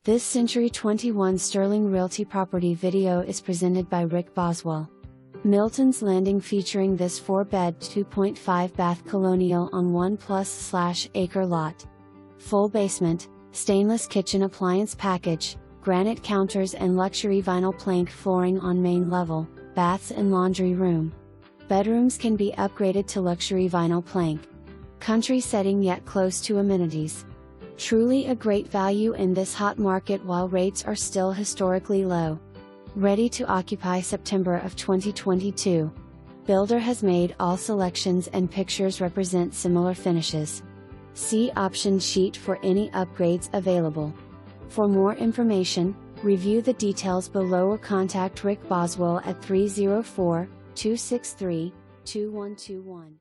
This Century 21 Sterling Realty property video is presented by Rick Boswell. Milton's Landing, featuring this 4-bed 2.5 bath colonial on 1+/acre lot. Full basement, stainless kitchen appliance package, granite counters and luxury vinyl plank flooring on main level, baths and laundry room. Bedrooms can be upgraded to luxury vinyl plank. Country setting yet close to amenities. Truly a great value in this hot market while rates are still historically low. Ready to occupy September of 2022. Builder has made all selections and pictures represent similar finishes. See option sheet for any upgrades available. For more information, review the details below or contact Rick Boswell at 304-263-2121.